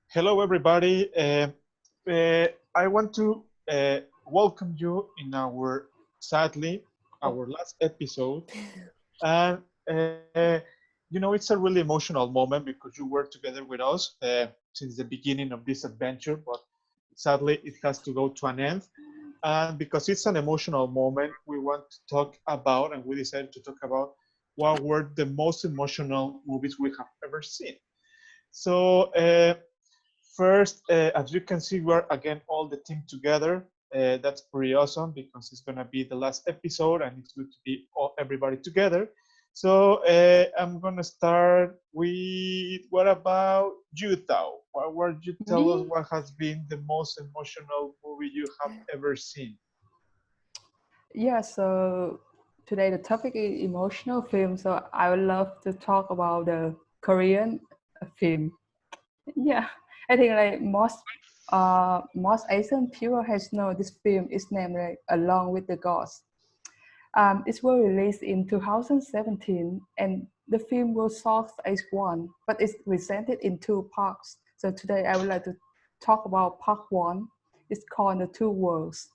Hello, everybody. I want to welcome you in sadly, Oh, our last episode. And, it's a really emotional moment because you were together with us since the beginning of this adventure, but sadly, it has to go to an end. And because it's an emotional moment, we want to talk about, and we decided to talk about what were the most emotional movies we have ever seen. So, first, as you can see, we're again all the team together. That's pretty awesome because it's gonna be the last episode and it's good to be everybody together. So I'm gonna start with what about you, Tao? What would you tell us? me? What has been the most emotional movie you have ever seen? Yeah, so today the topic is emotional film. So I would love to talk about the Korean film. Yeah, I think like most Asian people has know this film is named like Along with the Gods. It was released in 2017 and the film was shot as one, but it's presented in two parts. So today I would like to talk about part one. It's called The Two Worlds.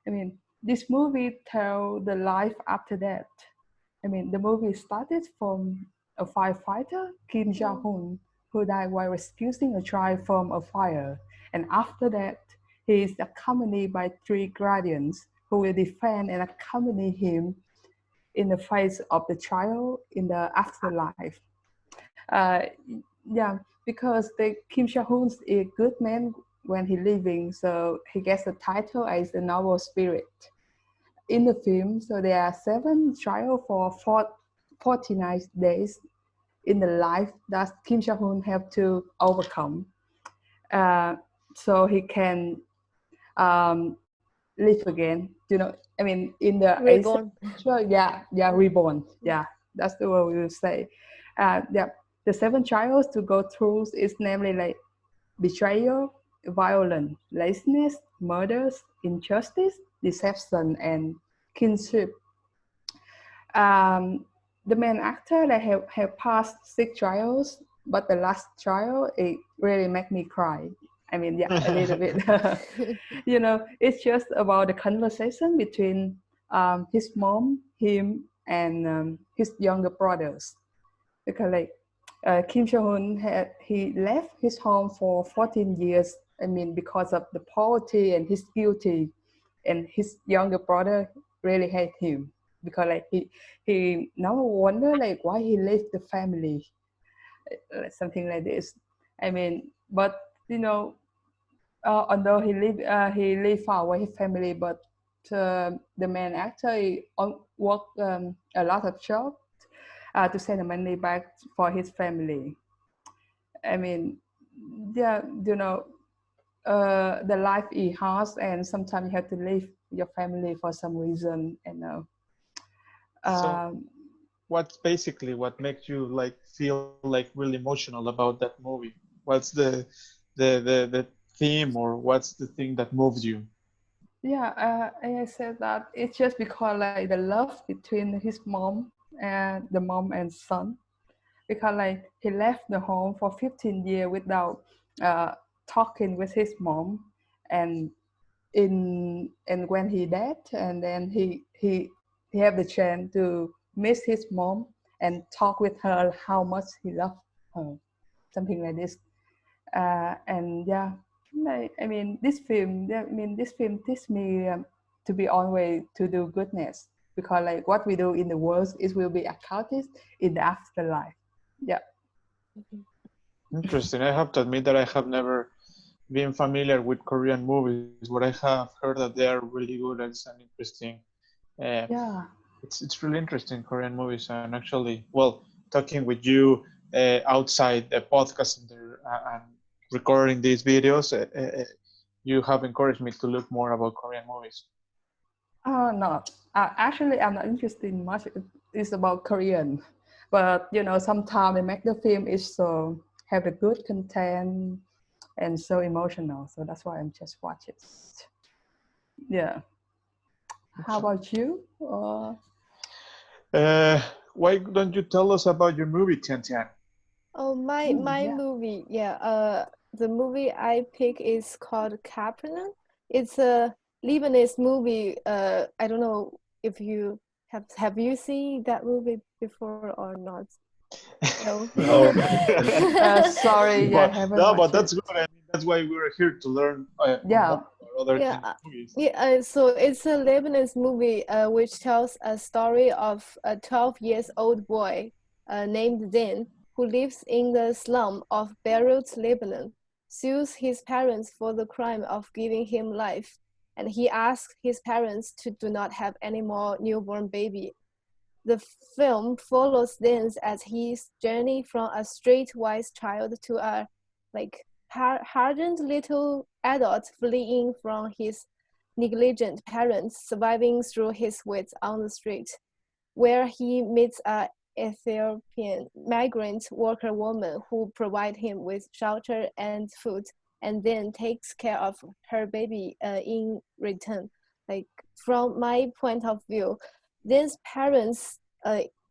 I mean, this movie tells the life after that. I mean, the movie started from a firefighter, Kim Jong-un, who died while rescuing a child from a fire. And after that, he is accompanied by three guardians who will defend and accompany him in the face of the child in the afterlife. Uh, yeah, because the Kim Jong-un is a good man when he living, so he gets the title as the noble spirit in the film. So there are seven trials for 49 days in the life that Kim Jong Un have to overcome, uh, so he can um, live again. You know, I mean, in the Asian Reborn. culture, yeah, reborn. Yeah, that's the word we will say. Yeah, the seven trials to go through is namely like betrayal, violence, laziness, murders, injustice, deception, and kinship. Um, the main actor that have passed six trials, but the last trial it really made me cry. I mean, yeah, a little bit. It's just about the conversation between his mom, him, and his younger brothers. Because like Kim Jong Un had he left his home for 14 years. I mean, because of the poverty and his guilty, and his younger brother really hate him because like he now wonder like why he left the family, something like this. I mean, but you know, although he live far away his family, but the main actor he work a lot of job to send the money back for his family. I mean, yeah, the life is hard, and sometimes you have to leave your family for some reason. And So, um, what's basically what makes you like feel like really emotional about that movie? What's the theme or what's the thing that moves you? yeah, I said that it's just because like the love between his mom and son, because like he left the home for 15 years without uh, talking with his mom, and and when he died, and then he have the chance to miss his mom and talk with her how much he loved her, something like this. And yeah, I mean this film teach me to be always to do goodness, because like what we do in the world is will be accounted in the afterlife. Yeah. Interesting. I have to admit that I have never been familiar with Korean movies, but I have heard that they are really good and it's an interesting. Uh, Yeah. it's really interesting Korean movies, and actually, well, talking with you outside the podcast and recording these videos, you have encouraged me to look more about Korean movies. No. Actually, I'm not interested in much. It's about Korean, but sometimes they make the film is so have a good content and so emotional. So that's why I'm just watch it. Yeah. How about you? Uh, why don't you tell us about your movie, Tian Tian? Oh, my Yeah. movie. Yeah. the movie I pick is called Capernaum. It's a Lebanese movie. I don't know if you have you seen that movie before or not? No. No. Sorry, yeah, I But haven't no, but watched that's it. good. I mean, that's why we're here to learn more Yeah. about other Yeah, kind of movies. yeah. So it's a Lebanese movie which tells a story of a 12 years old boy named Zain who lives in the slum of Beirut, Lebanon, sues his parents for the crime of giving him life, and he asks his parents to do not have any more newborn baby. The film follows Zain as his journey from a streetwise child to a like hardened little adult fleeing from his negligent parents, surviving through his wits on the street, where he meets a Ethiopian migrant worker woman who provides him with shelter and food, and then takes care of her baby in return. Like from my point of view, these parents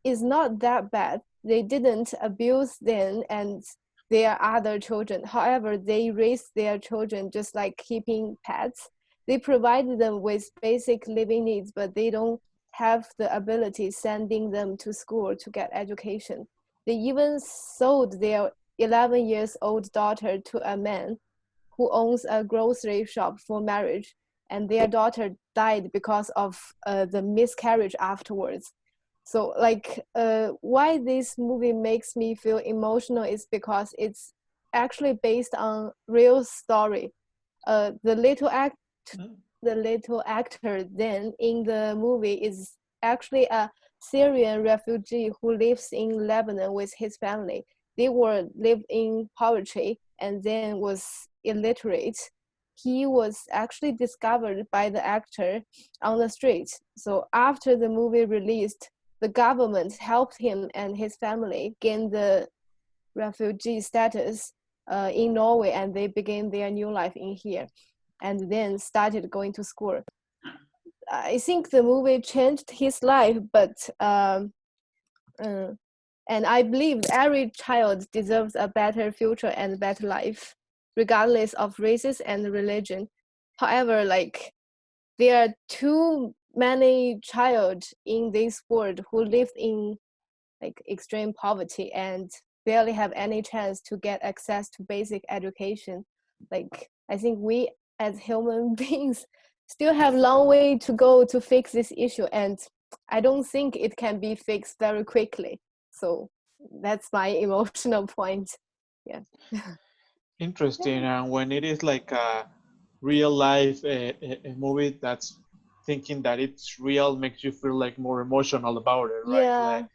is not that bad. They didn't abuse them and their other children. However, they raise their children just like keeping pets. They provide them with basic living needs, but they don't have the ability sending them to school to get education. They even sold their 11 years old daughter to a man who owns a grocery shop for marriage, and their daughter died because of the miscarriage afterwards. So like why this movie makes me feel emotional is because it's actually based on real story. The little actor then in the movie is actually a Syrian refugee who lives in Lebanon with his family. They were lived in poverty and then was illiterate. He was actually discovered by the actor on the street. So after the movie released, the government helped him and his family gain the refugee status in Norway, and they began their new life in here and then started going to school. I think the movie changed his life, but and I believe every child deserves a better future and better life, regardless of races and religion. However, like there are too many child in this world who live in like extreme poverty and barely have any chance to get access to basic education. Like I think we as human beings still have a long way to go to fix this issue, and I don't think it can be fixed very quickly. So that's my emotional point. Yeah. Interesting. And when it is like a real life a movie that's thinking that it's real makes you feel like more emotional about it, right? Yeah. Like,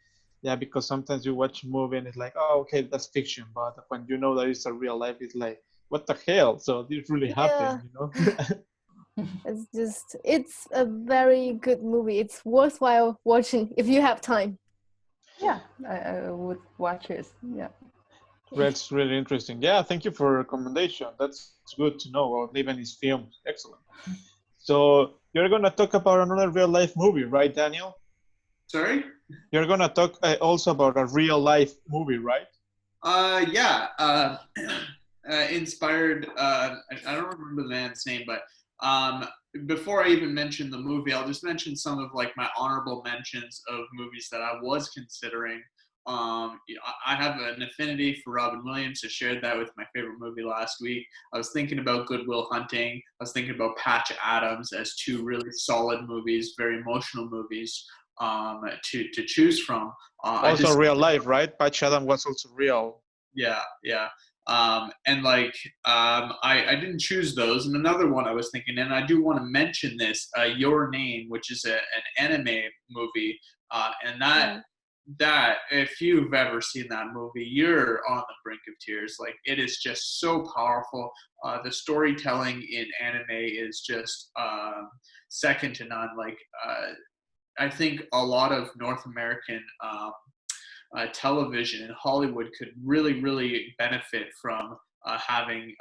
yeah, because sometimes you watch a movie and it's like, oh, okay, that's fiction. But when you know that it's a real life, it's like, what the hell? So this really happened, Yeah. It's a very good movie. It's worthwhile watching if you have time. Yeah, I would watch it. Yeah. That's really interesting. Yeah, thank you for the recommendation. That's good to know about Lebanese films. Excellent. So you're gonna talk about another real life movie, right, Daniel? Sorry? You're gonna talk also about a real life movie, right? Yeah. Inspired. I don't remember the man's name, but before I even mention the movie, I'll just mention some of like my honorable mentions of movies that I was considering. I have an affinity for Robin Williams. I shared that with my favorite movie last week. I was thinking about Good Will Hunting. I was thinking about Patch Adams as two really solid movies, very emotional movies to choose from. Also real life, right? Patch Adam was also real. Yeah. And like I didn't choose those. And another one I was thinking, and I do want to mention this, Your Name, which is an anime movie, and that if you've ever seen that movie, you're on the brink of tears. Like it is just so powerful. The storytelling in anime is just second to none. Like I think a lot of North American television and Hollywood could really, really benefit from having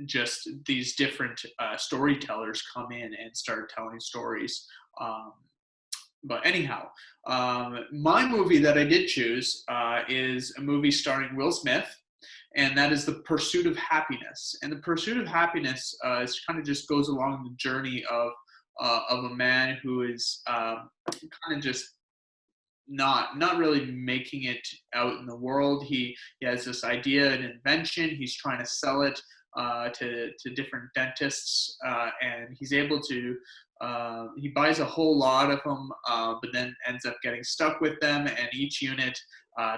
just these different storytellers come in and start telling stories. But anyhow, my movie that I did choose is a movie starring Will Smith. and that is the pursuit of happiness. And the pursuit of happiness is kind of just goes along the journey of a man who is kind of just not really making it out in the world. He has this idea, an invention. He's trying to sell it to different dentists, and he's able to. He buys a whole lot of them, but then ends up getting stuck with them. And each unit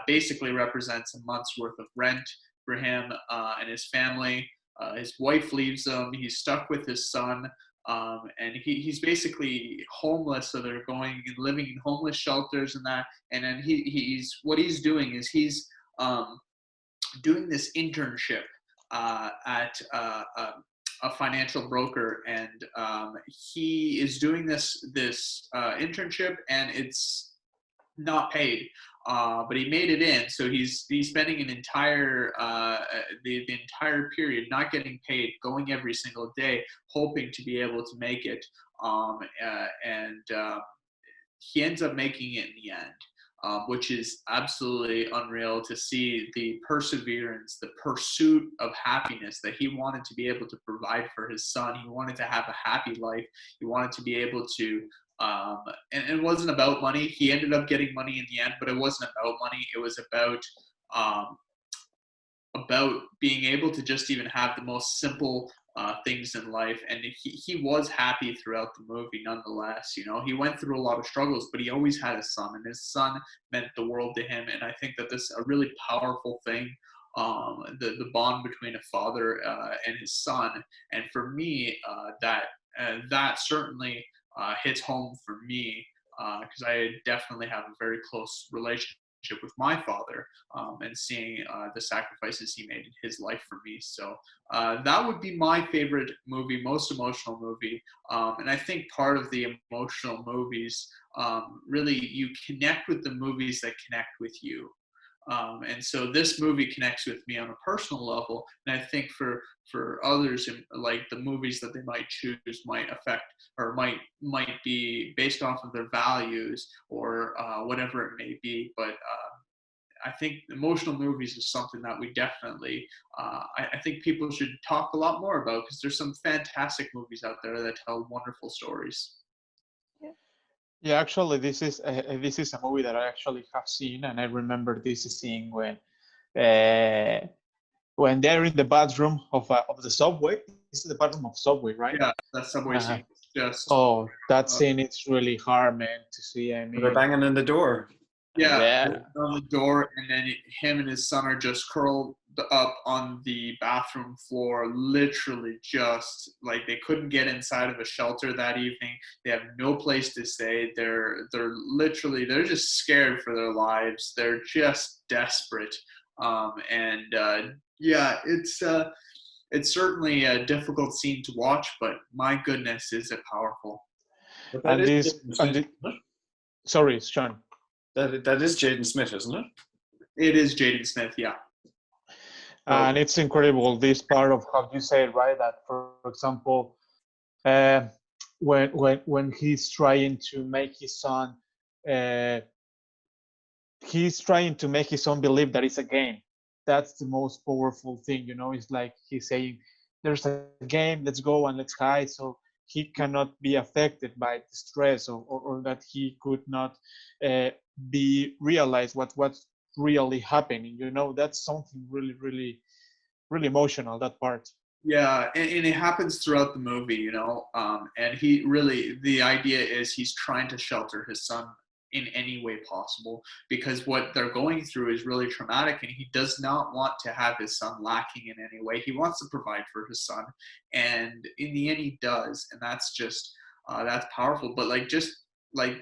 basically represents a month's worth of rent for him and his family. His wife leaves him. He's stuck with his son. And he's basically homeless, so they're going and living in homeless shelters and that. And then he's what he's doing is he's doing this internship at a financial broker, and he is doing this internship, and it's not paid. But he made it in, so he's spending an entire the entire period not getting paid, going every single day, hoping to be able to make it, and he ends up making it in the end, which is absolutely unreal to see the perseverance, the pursuit of happiness that he wanted to be able to provide for his son. He wanted to have a happy life. He wanted to be able to. And it wasn't about money. He ended up getting money in the end, but it wasn't about money. It was about being able to just even have the most simple things in life. And he was happy throughout the movie, nonetheless. You know, he went through a lot of struggles, but he always had a son, and his son meant the world to him. And I think that this is a really powerful thing. The bond between a father and his son, and for me, that certainly hits home for me, because I definitely have a very close relationship with my father, and seeing the sacrifices he made in his life for me. So that would be my favorite movie, most emotional movie. And I think part of the emotional movies, really you connect with the movies that connect with you. And so this movie connects with me on a personal level, and I think for others, like the movies that they might choose might affect or might be based off of their values or whatever it may be. But I think emotional movies is something that we definitely, I think people should talk a lot more about, because there's some fantastic movies out there that tell wonderful stories. Yeah, actually, this is a movie that I actually have seen, and I remember this scene when they're in the bathroom of the subway. This is the bathroom of subway, right? Yeah, that subway scene is just. Oh, that scene is really hard, man, to see. I mean, they're banging on the door. Yeah, on the door, and then him and his son are just curled up on the bathroom floor, literally just like they couldn't get inside of a shelter that evening. They have no place to stay. They're just scared for their lives. They're just desperate. Yeah, it's certainly a difficult scene to watch, but my goodness, is it powerful. Sorry, Sean. That is Jaden Smith, isn't it? It is Jaden Smith, yeah. And it's incredible, this part of how you say it, right? That, for example, when he's trying to make his son, believe that it's a game. That's the most powerful thing, you know. It's like he's saying, "There's a game. Let's go and let's hide." So he cannot be affected by the stress, or that he could not be realized what's really happening. You know, that's something really, really, really emotional, that part. Yeah, and it happens throughout the movie, you know. And he really, the idea is he's trying to shelter his son in any way possible, because what they're going through is really traumatic, and he does not want to have his son lacking in any way. He wants to provide for his son, and in the end he does, and that's just that's powerful. But like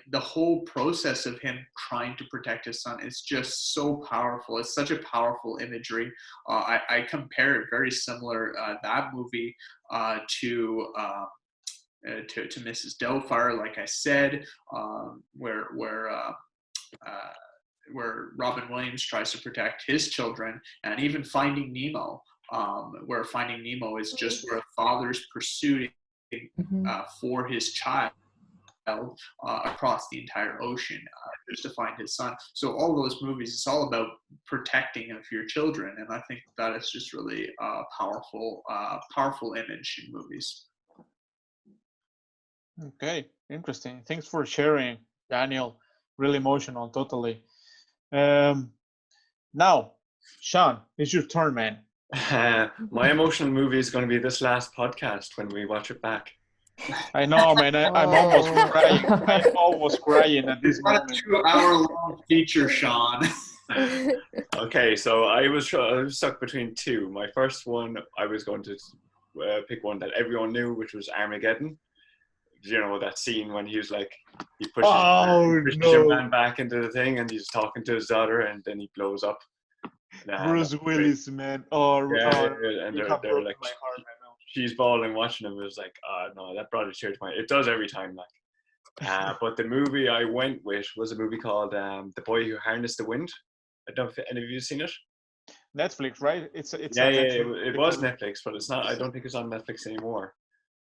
the whole process of him trying to protect his son is just so powerful. It's such a powerful imagery. I compare it very similar, that movie, to Mrs. Doubtfire, like I said, where Robin Williams tries to protect his children, and even Finding Nemo, where Finding Nemo is just where a father's pursuing for his child, across the entire ocean just to find his son. So all those movies, it's all about protecting of your children, and I think that is just really powerful image in movies. Okay, interesting. Thanks for sharing, Daniel. Really emotional, totally. Now, Sean, it's your turn, man. My emotional movie is going to be this last podcast when we watch it back. I know, man. I'm almost Oh. crying. I'm almost crying at this It's not a moment. 2-hour-long feature, Sean. Okay, so I was stuck between two. My first one, I was going to pick one that everyone knew, which was Armageddon. You know, that scene when he was like, he pushes, your man back into the thing and he's talking to his daughter and then he blows up. Bruce Willis, man. Oh, and you they're have broken like, my heart, I know. she's bawling watching him. It was like, no, that brought a tear to my. It does every time, like. But the movie I went with was a movie called The Boy Who Harnessed the Wind. I don't know if any of you have seen it. Netflix, right? It's Yeah, a it was Netflix, but it's not. I don't think it's on Netflix anymore.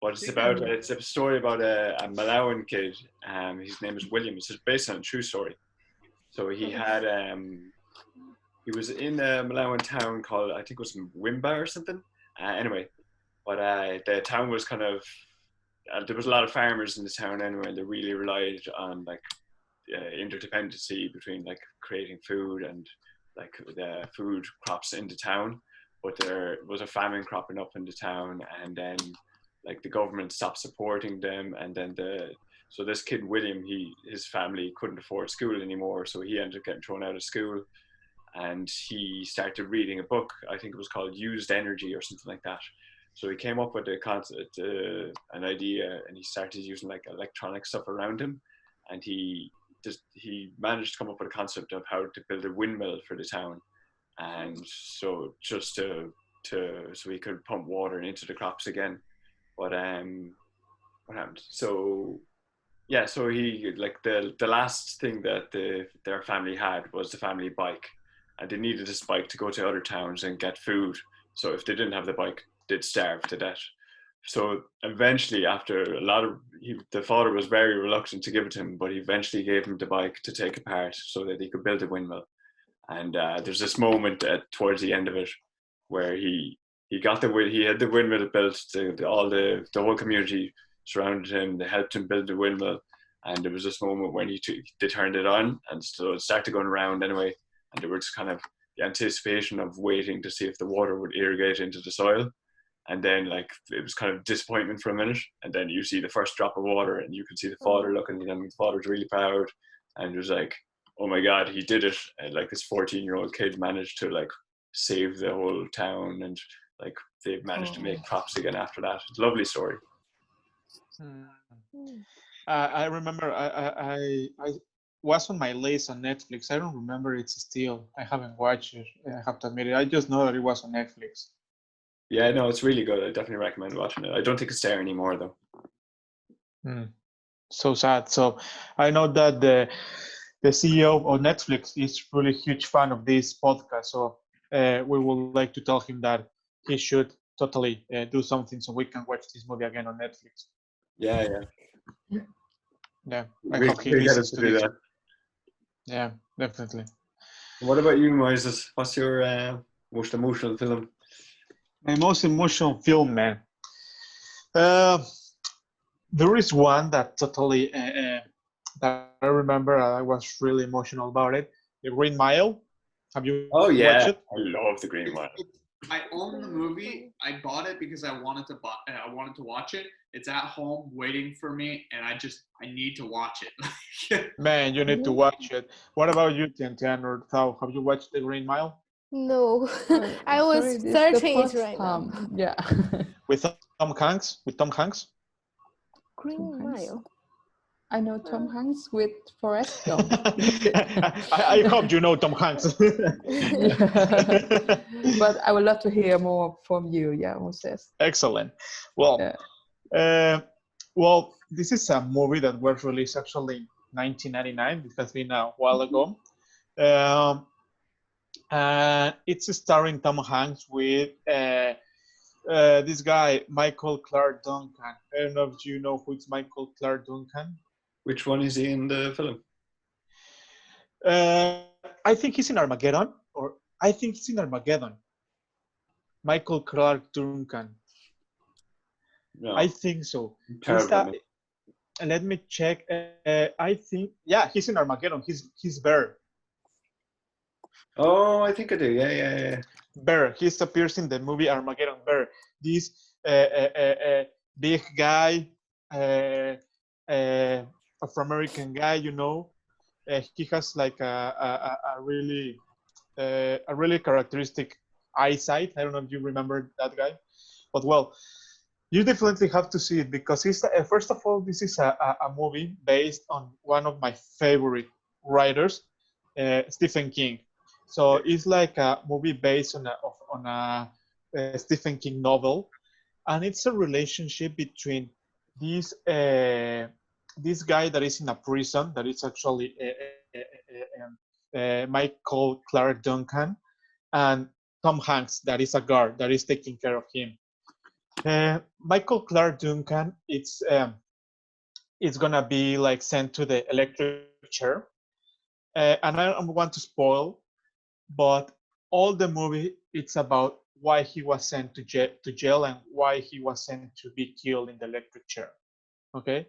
But it's about it's a story about a Malawian kid. His name is William. It's based on a true story. So he had he was in a Malawian town called, I think it was Wimba or something. Anyway, but the town was kind of there was a lot of farmers in the town anyway, and they really relied on like interdependency between like creating food and like the food crops in the town. But there was a famine cropping up in the town, and then like the government stopped supporting them, and then so this kid William, his family couldn't afford school anymore, so he ended up getting thrown out of school, and he started reading a book. I think it was called Used Energy or something like that. So he came up with a concept, an idea, and he started using like electronic stuff around him, and he managed to come up with a concept of how to build a windmill for the town, and so just so he could pump water into the crops again. But what happened? So yeah, so he like the last thing that their family had was the family bike, and they needed this bike to go to other towns and get food. So if they didn't have the bike, they'd starve to death. So eventually, after the father was very reluctant to give it to him, but he eventually gave him the bike to take apart so that he could build a windmill. And there's this moment towards the end of it where he had the windmill built. The whole community surrounded him. They helped him build the windmill, and there was this moment when they turned it on, and so it started going around anyway. And there was kind of the anticipation of waiting to see if the water would irrigate into the soil, and then like it was kind of disappointment for a minute, and then you see the first drop of water, and you can see the father looking at him. The father's really proud, and it was like, oh my God, he did it! And like this 14-year-old kid managed to like save the whole town, and like they've managed to make crops again after that. It's a lovely story. I remember I was on my list on Netflix. I don't remember it's still. I haven't watched it. I have to admit it. I just know that it was on Netflix. Yeah, no, it's really good. I definitely recommend watching it. I don't think it's there anymore though. So sad. So I know that the CEO of Netflix is really huge fan of this podcast. So we would like to tell him that he should totally do something so we can watch this movie again on Netflix. Yeah. Yeah, I We hope he get listens to to do this. that. Yeah, definitely. What about you, Moises? What's your most emotional film? My most emotional film, man. There is one that totally that I remember. I was really emotional about it. The Green Mile. Have you watched it? I love The Green Mile. I own the movie. I bought it because I wanted to watch it. It's at home waiting for me, and I need to watch it. Man, you need to watch it. What about you, Tian or Thao? Have you watched The Green Mile? No, I was Sorry, this is the searching it first right now. time. Yeah. With Tom Hanks? With Tom Hanks? Green Hanks? Mile. I know Tom Hanks with Forrest Gump. I hope you know Tom Hanks. But I would love to hear more from you, Moses. Excellent. Well, well, this is a movie that was released actually in 1999. It has been a while ago. It's starring Tom Hanks with this guy, Michael Clark Duncan. I don't know if you know who is Michael Clark Duncan. Which one is he in the film? I think he's in Armageddon, or I think he's in Armageddon. Michael Clark Duncan. No, I think so. terrible. That, let me check. I think, yeah, he's in Armageddon. He's Bear. Oh, I think I do. Yeah. Bear. He appears in the movie Armageddon. Bear. This big guy, Afro-American guy. You know, he has like a really characteristic eyesight. I don't know if you remember that guy, but well, you definitely have to see it because it's first of all, this is a movie based on one of my favorite writers, Stephen King. So it's like a movie based on a Stephen King novel, and it's a relationship between this this guy that is in a prison that is actually Michael Clark Duncan, and Tom Hanks that is a guard that is taking care of him. Michael Clark Duncan, it's gonna be like sent to the electric chair, and I don't want to spoil, but all the movie it's about why he was sent to jail and why he was sent to be killed in the electric chair. Okay,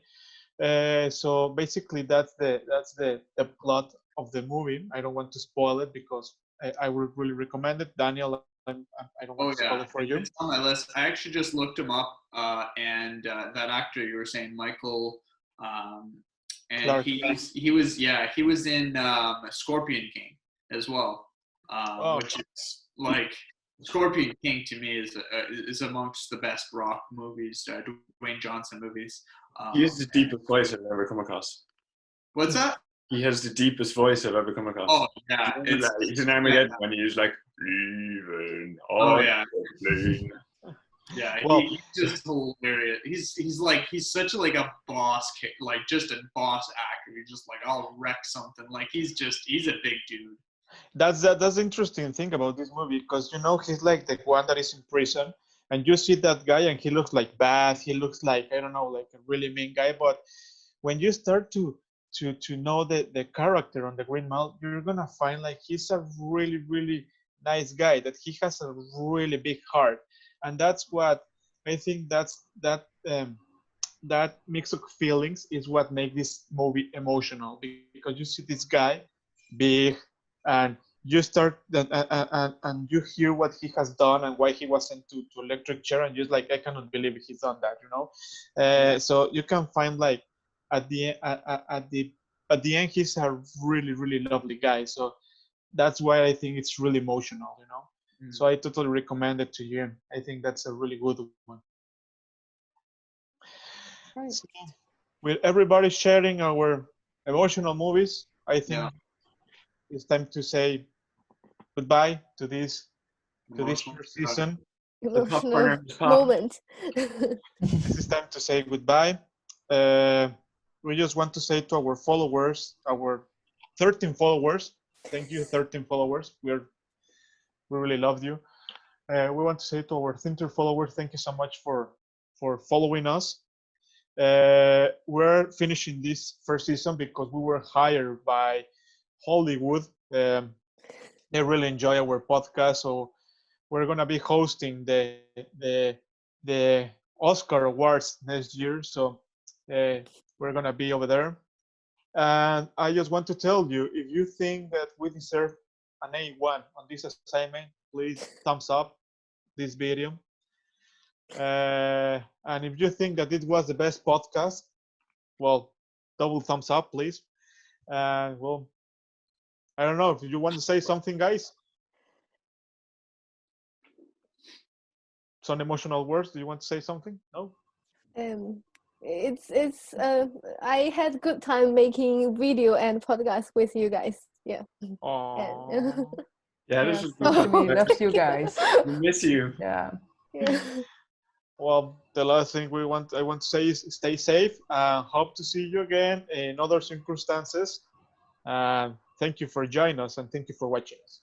so basically that's the plot of the movie. I don't want to spoil it because I would really recommend it. Daniel, I don't want to spoil it for you. It's on my list. I actually just looked him up, and that actor you were saying, Michael, and Clark. he was in Scorpion King as well, which is like Scorpion King to me is amongst the best rock movies, Dwayne Johnson movies. He has the deepest voice I've ever come across. What's that? He has the deepest voice I've ever come across. Oh yeah, He's in Armageddon when he's like, leaving Oh, on yeah. the plane. yeah. Well- He's just hilarious. He's such like a boss, like just a boss actor. He's just like, I'll wreck something. Like he's a big dude. That's the interesting thing about this movie because you know he's like the one that is in prison, and you see that guy and he looks like bad. He looks like I don't know, like a really mean guy. But when you start to know the character on the Green Mile, you're gonna find like he's a really nice guy. That he has a really big heart, and that's what I think. That mix of feelings is what makes this movie emotional because you see this guy big and you start and you hear what he has done and why he was sent to electric chair and you're like I cannot believe he's done that, you know. So you can find like at the end he's a really lovely guy, so that's why I think it's really emotional, you know. So I totally recommend it to you. I think that's a really good one. Right. So, with everybody sharing our emotional movies, I think it's time to say goodbye to this first season. Emotional moment. This is time to say goodbye. We just want to say to our followers, our 13 followers, thank you, 13 followers. We really loved you. We want to say to our 13 followers, thank you so much for following us. We're finishing this first season because we were hired by Hollywood. They really enjoy our podcast, so we're gonna be hosting the Oscar Awards next year. So we're gonna be over there. And I just want to tell you, if you think that we deserve an A1 on this assignment, please thumbs up this video. And if you think that it was the best podcast, well, double thumbs up, please. And well, I don't know if you want to say something, guys. Some emotional words. Do you want to say something? No. It's I had good time making video and podcast with you guys. Yeah. Aww. Yeah, Yes, this is we love you guys. We miss you. Yeah. Yeah. Well, the last thing I want to say is stay safe. Hope to see you again in other circumstances. Thank you for joining us and thank you for watching us.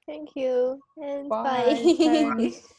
Thank you and Bye. bye. Thanks.